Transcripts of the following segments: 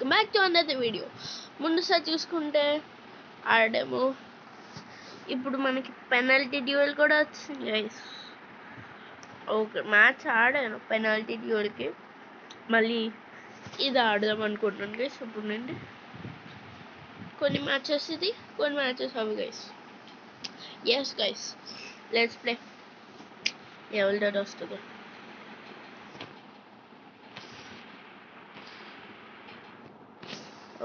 Welcome back to another video. ముందుసారి చూసుకుంటే ఆడాము. ఇప్పుడు మనకి పెనాల్టీ డ్యూయల్ కూడా వచ్చింది గైస్. ఓకే, మ్యాచ్ ఆడాను పెనాల్టీ డ్యూయల్కి. మళ్ళీ ఇది ఆడదాం అనుకుంటున్నాను గైస్. ఇప్పుడు నుండి కొన్ని మ్యాచెస్ ఇది, కొన్ని మ్యాచెస్ అవి guys. Yes guys, let's play. ఎవరితో వస్తుందో.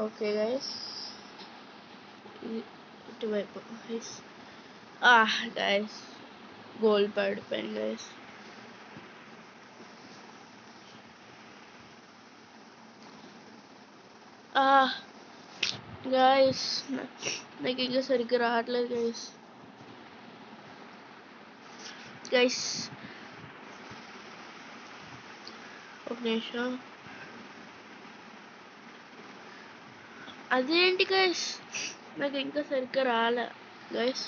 ఓకే గైస్, ఇటువైపు గైస్. గైస్ గోల్ పడిపోయింది గైస్. గైస్ నాకు ఇంకా సరిగ్గా రావట్లేదు గైస్. గైస్ ఒక నిమిషం. అదేంటి గైస్, నాకు ఇంకా సరిగ్గా రాలే గైస్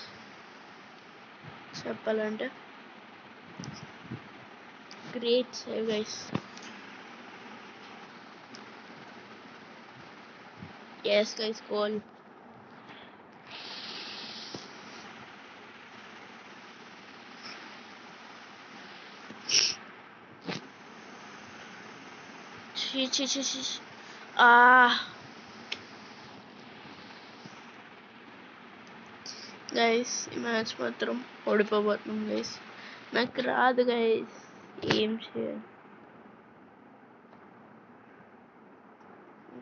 చెప్పాలంటే. Great save guys. Yes guys, goal. Guys ఈ మ్యాచ్ మాత్రం ఓడిపోబోతున్నాం గైస్. నాకు రాదు గైస్, ఏం చేయాలి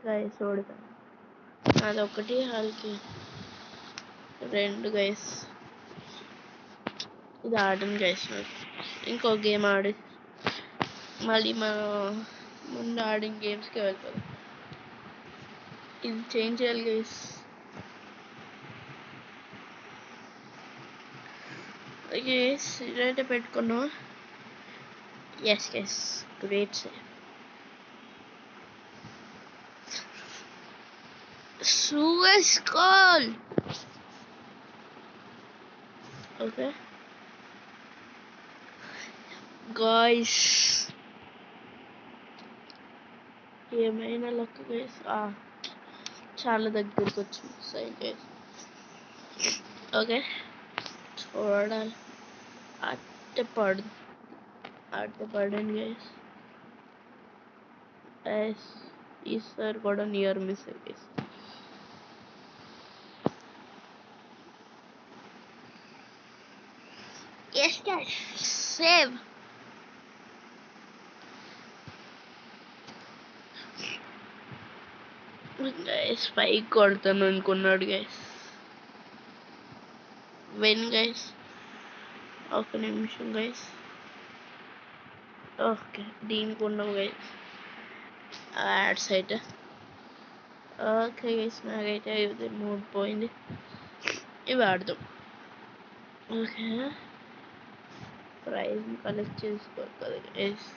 గైస్. ఓడిపోయాను. అదొకటి, వాళ్ళకి 2 గైస్. ఇది ఆడను గైస్. నాకు ఇంకో గేమ్ ఆడి మళ్ళీ మనం ముందు ఆడిన గేమ్స్కి వెళ్ళిపోదాం. ఇది చేంజ్ చేయాలి గైస్. గైస్ ఇదైతే పెట్టుకున్నాం. Yes guys, great save. Suez goal. Okay. Guys, ఏమైనా లక్ గైస్. చాలా దగ్గరికి వచ్చింది సైడ్ గైస్. ఓకే, చూడాలి. అట్టే పడండి గైస్. ఈసారి కూడా near miss guys. Yes guys, save. Guys పైకి కొడతాను అనుకున్నాడు గైస్. వెన్ గైస్, ఒక నిమిషం గైస్. ఓకే, దీనికి ఉన్నాం గైస్ యాడ్ సైట్. ఓకే గైస్, నాకైతే ఇది మూడ్ పోయింది. ఇవి ఆడదాం. ఓకే, ప్రైజ్ కలెక్ట్ చేసుకోవాలి కదా గైస్.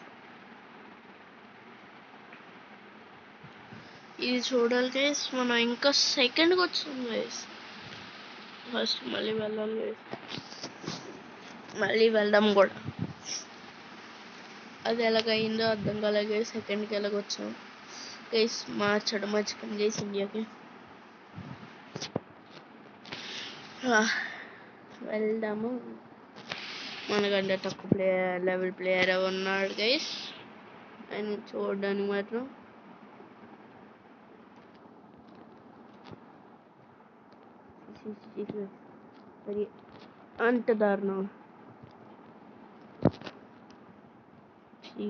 ఇది చూడాలి గైస్. మనం ఇంకా సెకండ్కి వచ్చాం గైస్. ఫస్ట్ మళ్ళీ వెళ్ళాలి గైస్. మళ్ళీ వెళ్దాం కూడా. అది ఎలాగైందో అర్థం కాలేదు గైస్. సెకండ్కి ఎలాగొచ్చాం గైస్. మార్చడం మర్చిపోయింది గైస్ ఇండియాకి. వెళ్దాము. మనకంటే తక్కువ లెవెల్ ప్లేయర్ ఉన్నాడు గైస్. ఆయన చూడడానికి మాత్రం మరి అంత దారుణం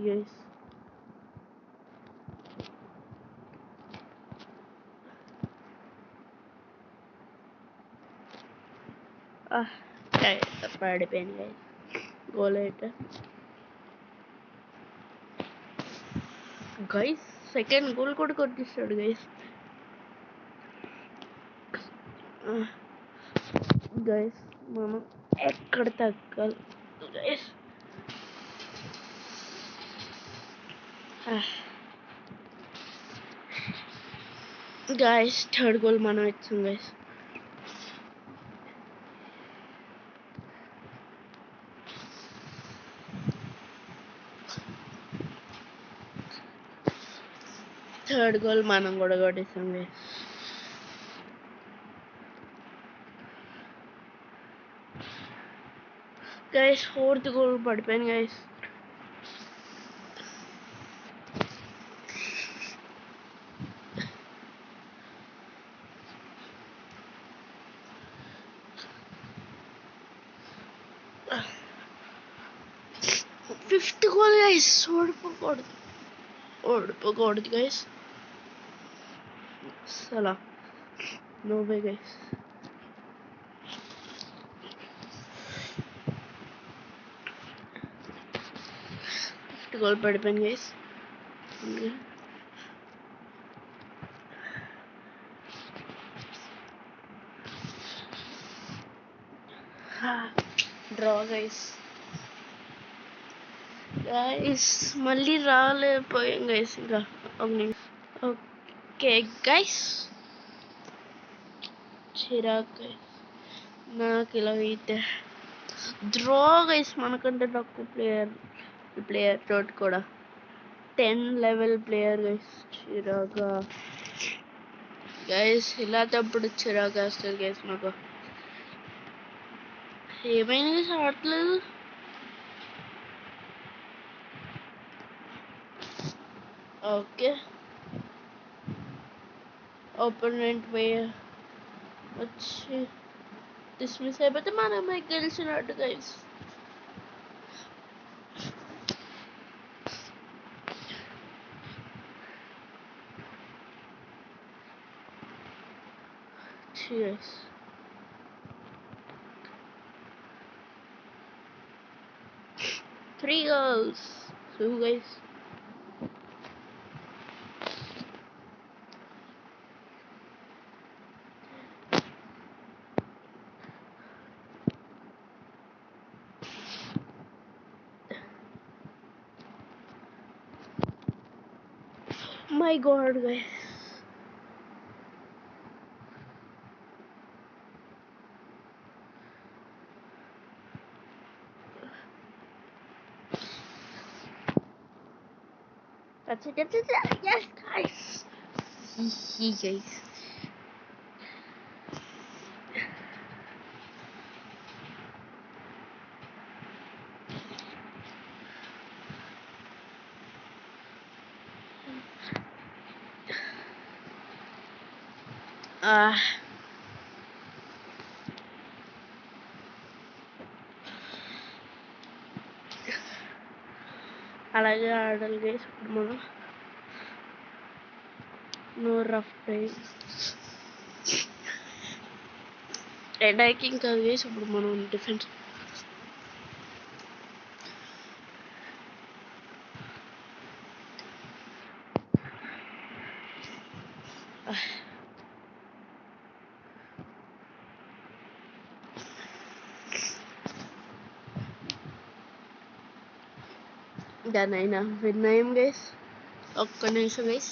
గైస్. పడిపోయింది గైస్. గోల్ అయితే గైస్ సెకండ్ గోల్ కూడా కొట్టిస్తాడు గైస్. గైస్ మనం ఎక్కడ తగ్గాలి గైస్. గైస్ థర్డ్ గోల్ మనం ఇచ్చాం గైస్. థర్డ్ గోల్ మనం కూడా కొట్టేసాం గైస్. ఫోర్త్ గోల్ పడిపోయింది గైస్. Fifth goal guys. ఓడిపోకూడదు గైస్. అసలు no way guys. Fifth goal పడిపోయింది గైస్. Draw guys. మళ్ళీ రాలేకపోయాం గైస్. ఇంకా ఓకే గైస్. చిరాక్ గైస్ నాకు ఇలా అయితే. Draw guys. మనకంటే తక్కువ ప్లేయర్ తోటి కూడా 10 లెవెల్ ప్లేయర్ గైస్. చిరాగా గైస్. ఇలా తప్పుడు చిరాగా వస్తుంది గైస్ నాకు. ఏమైనా గైస్ ఆడట్లేదు. ఓకే ఓపోనెంట్ వచ్చి డిస్మిస్ అయిపోతే మనమే గెలిచినట్టు guys. Cheers. 3 goals. So guys. My god guys. That's it. Yes guys. Guys. అలాగే ఆడాలి గైస్. ఇప్పుడు మనం నో రఫ్ ప్లే అటాకింగ్ కాదు గైస్. ఇప్పుడు మనం డిఫెన్స్. దానైనా విన్ అయ్యాం గైస్. ఒక్క నిమిషం గైస్.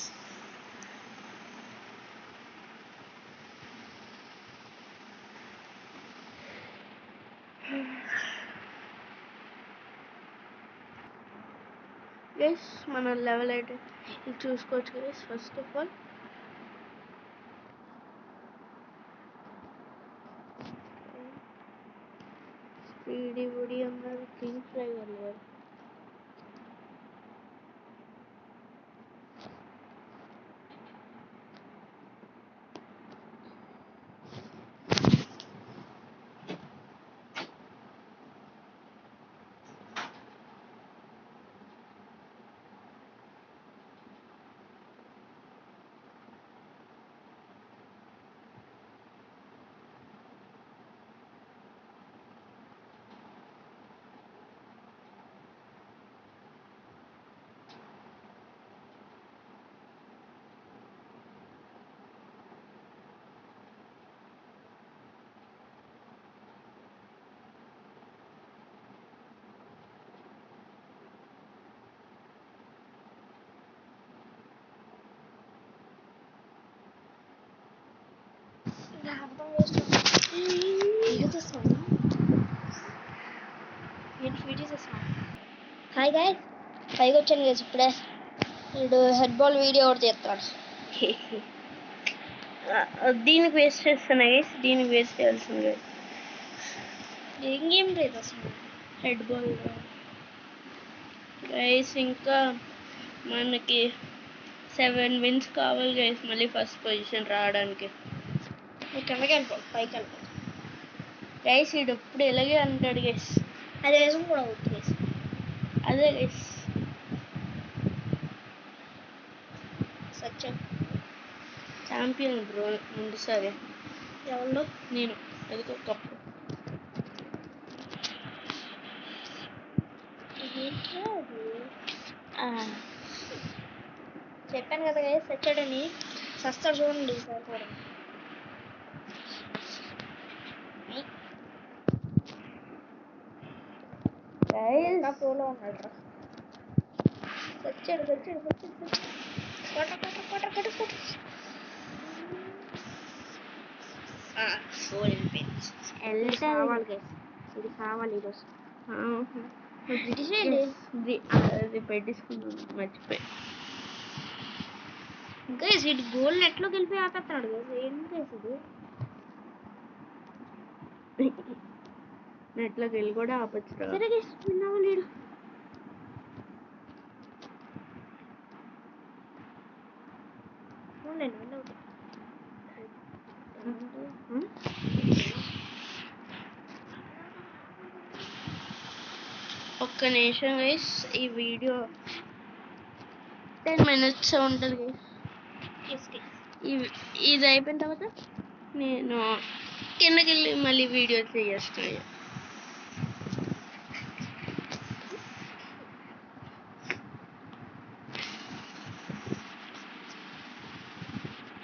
గైస్ మన లెవెల్ అయితే ఇది చూసుకోవచ్చు guys. First of all speedy బుడి అన్నారు. King fly colour. Hi guys. పైకి వచ్చాను గైస్ ఇప్పుడే. వీడు హెడ్ బాల్ వీడియో ఒకటి చేస్తాడు. దీనికి వేస్ట్ చేస్తున్నా గైస్, దీనికి వేస్ట్ చేయాల్సింది గైస్. ఏం గేమ్ లేదు అసలు. Head ball guys. ఇంకా మనకి 7 wins కావాలి గైస్ మళ్ళీ ఫస్ట్ పొజిషన్ రావడానికి. నువ్వు కిందకి వెళ్ళిపోవు, పైకి వెళ్ళిపోవు. గైస్ వీడు ఎప్పుడు ఇలాగే అంటాడు గైస్. అది వేసుకుని కూడా అవుతుంది గైస్. అదే గైస్. సత్యం ఛాంపియన్ బ్రో ముందు సరే. ఎవరు? నేను ఎదుగు కప్పు. చెప్పాను కదా గైస్ సచ్చాడని. సస్తాడు చూడండి ఈసారి కూడా. ఇంకా ప్రోలో ఉన్నాడు రా. సచ్చాడు సచ్చాడు సచ్చాడు సచ్చాడు. కొట్ట కొట్ట కొట్ట కొట్ట కొట్ట. ఇది కావాలి గైస్, ఇది కావాలి ఈరోజు. అది పెట్టించుకున్నాను మర్చిపోయి. గైస్ వీటి గోల్ నెట్లో గెలిపి ఆపేస్తున్నాడు గైస్. ఏం గైస్ ఇది? నెట్లోకి వెళ్ళి కూడా ఆపచ్చు. సరే గైస్ విన్నావా లేడు? ఒక్క నిమిషం గైస్, ఈ వీడియో 10 minutes ఉంటుంది గైస్. ఇది అయిపోయిన తర్వాత నేను కిందకి వెళ్ళి మళ్ళీ వీడియో చేస్తాను.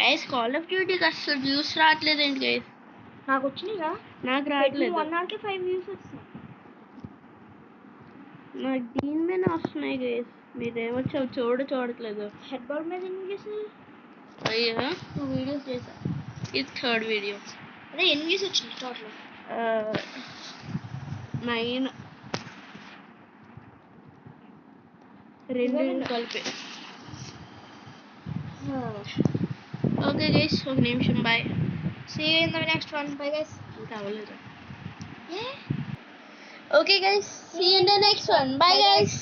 గైస్ కాల్ ఆఫ్ డ్యూటీకి అసలు వ్యూస్ రావట్లేదండి గైస్. నాకు వచ్చినాయిగా. నాకు రావట్లేదు. 1 hourకి 5 views వస్తాయి. నాకు దీని మీద వస్తున్నాయి గైస్, మీరేమో చూడట్లేదు. హెడ్ బాల్ మీద ఎన్ని views? అయ్యా 2 videos చేసా, ఇది 3rd వీడియో. అదే ఎన్ని views వచ్చినాయి టోటల్? 9. 2 కలిపి. ఓకే గైస్, ఒక నిమిషం bye. See you in the next one. Bye guys. ఇంకా అవ్వలేదు. Yeah. Okay guys, see you in the next one. Bye guys.